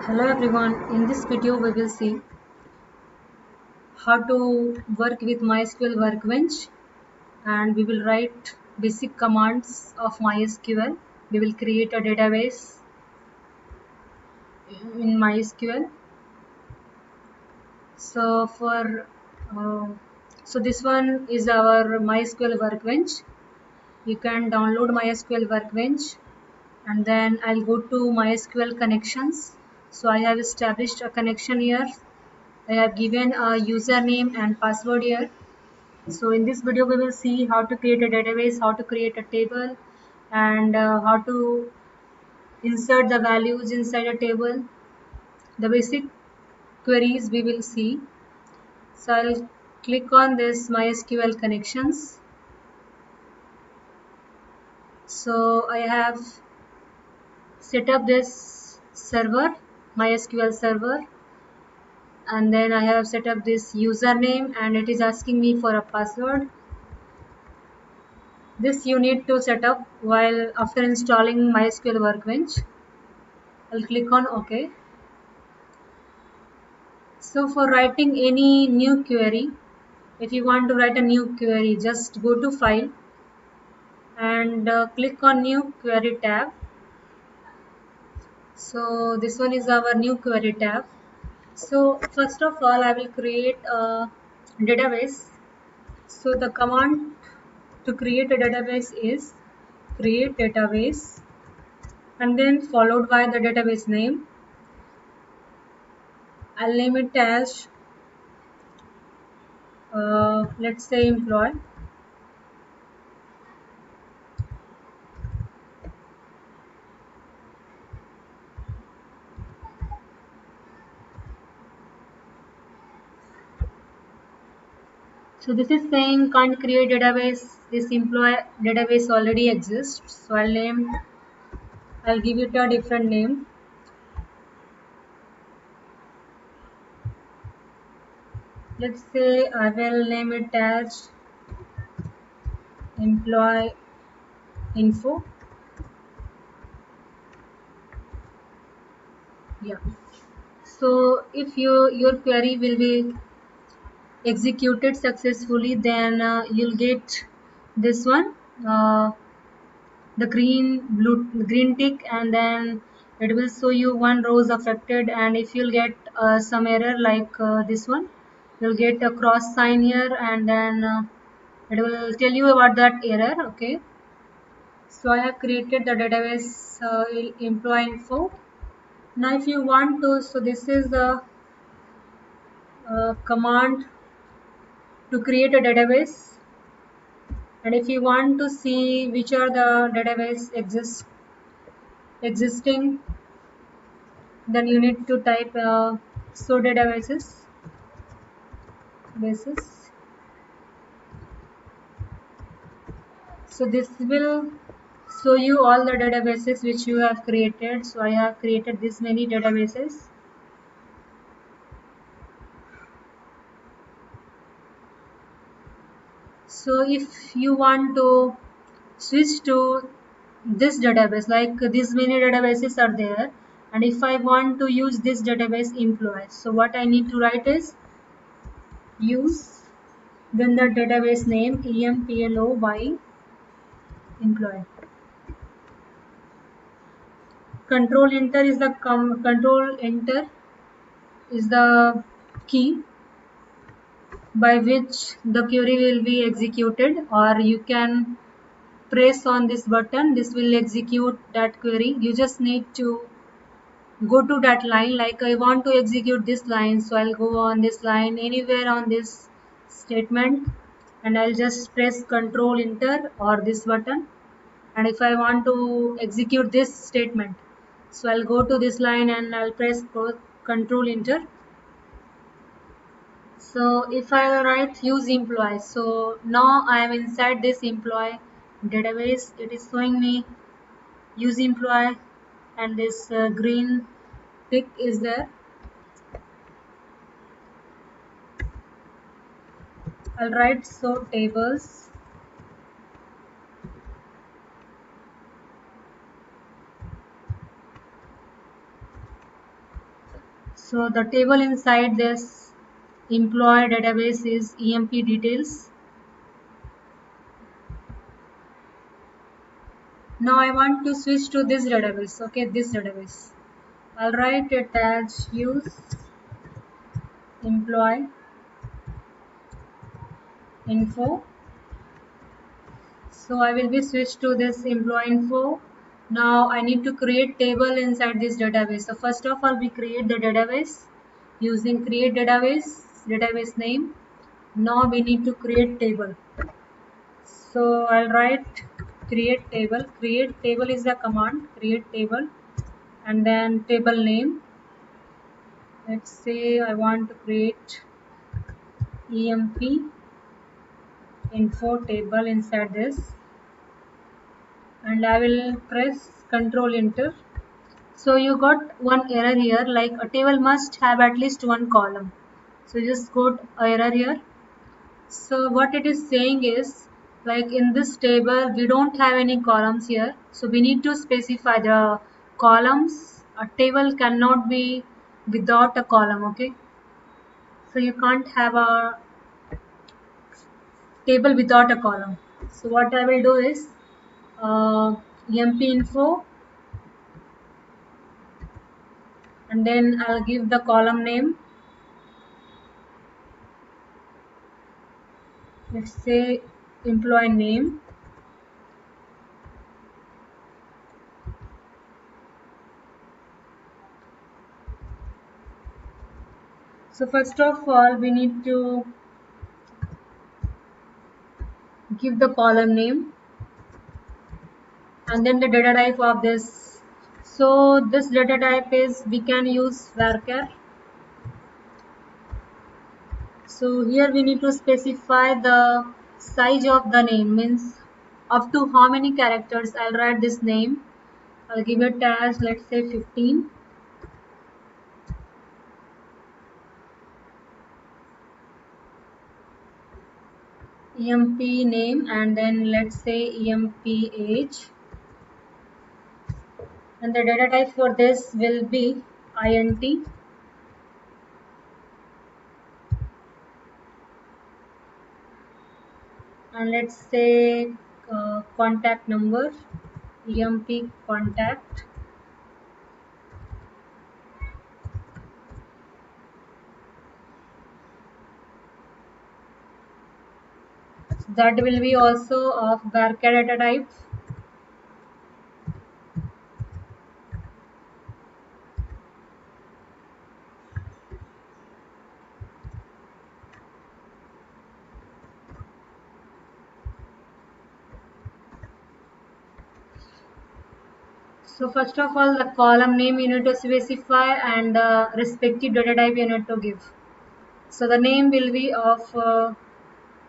Hello everyone, in this video we will see how to work with MySQL Workbench, and we will write basic commands of MySQL. We will create a database in MySQL. So uh, this one is our MySQL Workbench. You can download MySQL Workbench, and then I'll go to MySQL connections. So I have established a connection here. I have given a username and password here. So in this video we will see how to create a database, how to create a table, and how to insert the values inside a table. The basic queries we will see. So I'll click on this MySQL connections. So I have set up this server, MySQL server, and then I have set up this username, and it is asking me for a password. This you need to set up while after installing MySQL Workbench. I'll click on OK. So for writing any new query, if you want to write a new query, just go to File and click on New Query tab. So this one is our new query tab. So first of all, I will create a database. So the command to create a database is create database, and then followed by the database name. I'll name it as let's say employee. So this is saying can't create database. This employee database already exists. So I'll give it a different name. Let's say I will name it as employee info. Yeah. So if your query will be executed successfully, then you'll get this one, the green tick, and then it will show you one rows affected. And if you'll get some error like this one, you'll get a cross sign here, and then it will tell you about that error. Okay, so I have created the database employee info. Now if you want to, so this is the command to create a database. And if you want to see which are the database existing, then you need to type show databases basis. So this will show you all the databases which you have created. So I have created this many databases. So if you want to switch to this database, like these many databases are there, and if I want to use this database employee, so what I need to write is use, then the database name employ employee. Control enter is the control enter is the key by which the query will be executed, or you can press on this button. This will execute that query. You just need to go to that line, like I want to execute this line, so I'll go on this line anywhere on this statement, and I'll just press control enter or this button. And if I want to execute this statement, so I'll go to this line and I'll press control enter. So if I write use employee, so now I am inside this employee database. It is showing me use employee, and this green tick is there. I'll write so tables. So the table inside this employee database is EMP details. Now I want to switch to this database. Okay, this database. I'll write it as use employee info. So I will be switched to this employee info. Now I need to create table inside this database. So first of all, we create the database using create database name. Now we need to create table. So I'll write create table. Create table is the command. Create table and then table name. Let's say I want to create EMP info table inside this, and I will press Control Enter. So you got one error here, like a table must have at least one column. So you just got a error here. So what it is saying is, like in this table we don't have any columns here, so we need to specify the columns. A table cannot be without a column. Okay, so you can't have a table without a column. So what I will do is emp info, and then I'll give the column name. Let's say employee name. So first of all, we need to give the column name and then the data type of this. So this data type is, we can use varchar. So here we need to specify the size of the name, means up to how many characters. I'll write this name. I'll give it as, let's say, 15. EMP name, and then let's say EMP age, and the data type for this will be INT, and let's say contact number, EMP contact, that will be also of varchar data type. So first of all, the column name you need to specify and the respective data type you need to give. So the name will be of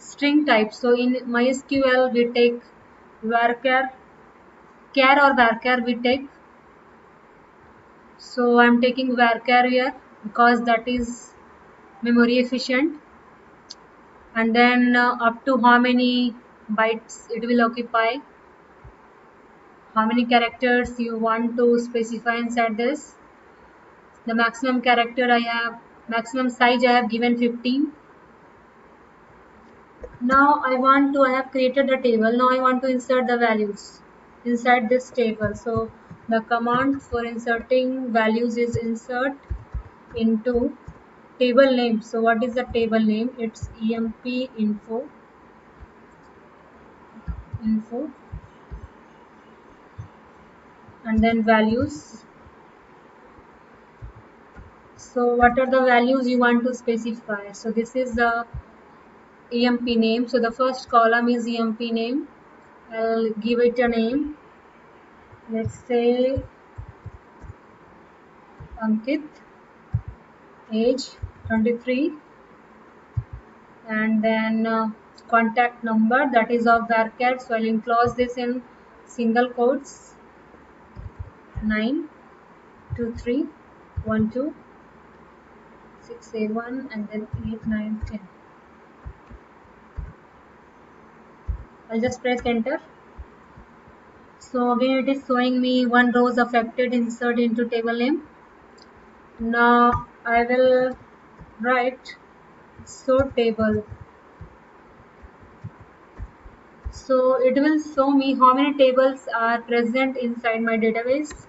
string type. So in MySQL we take varchar, char or varchar we take. So I'm taking varchar here because that is memory efficient. And then up to how many bytes it will occupy, how many characters you want to specify inside this. The maximum character I have, maximum size I have given 15. Now I have created the table. Now I want to insert the values inside this table. So the command for inserting values is insert into table name. So what is the table name? It's emp info, and then values. So what are the values you want to specify? So this is the emp name. So the first column is emp name. I'll give it a name. Let's say Ankit, age 23, and then contact number, that is of varchar. So I'll enclose this in single quotes, 92312 6A1 and then 8910. I'll just press enter. So again it is showing me one rows affected, insert into table name. Now I will write so table. So it will show me how many tables are present inside my database.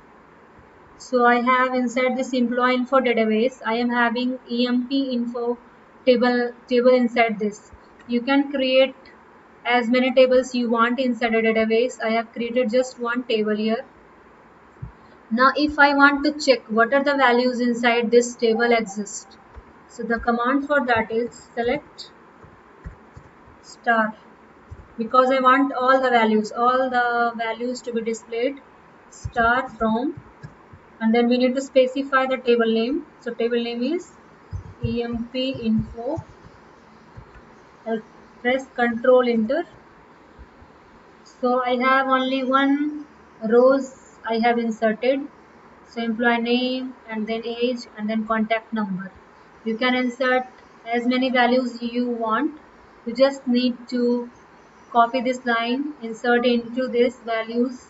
So I have inside this employee info database, I am having EMP info table inside this. You can create as many tables you want inside a database. I have created just one table here. Now if I want to check what are the values inside this table exist, so the command for that is select star, because I want all the values to be displayed, star from, and then we need to specify the table name. So table name is emp info. I'll press control enter. So I have only one rows I have inserted. So employee name and then age and then contact number. You can insert as many values you want. You just need to copy this line, insert into this values,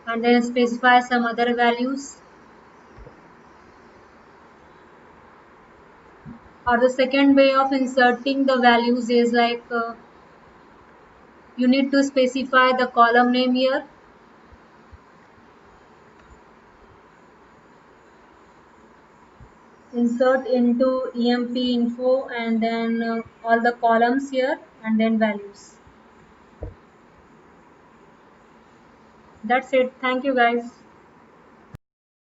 and then specify some other values. Or the second way of inserting the values is like you need to specify the column name here. Insert into emp info and then all the columns here and then values. That's it. Thank you guys.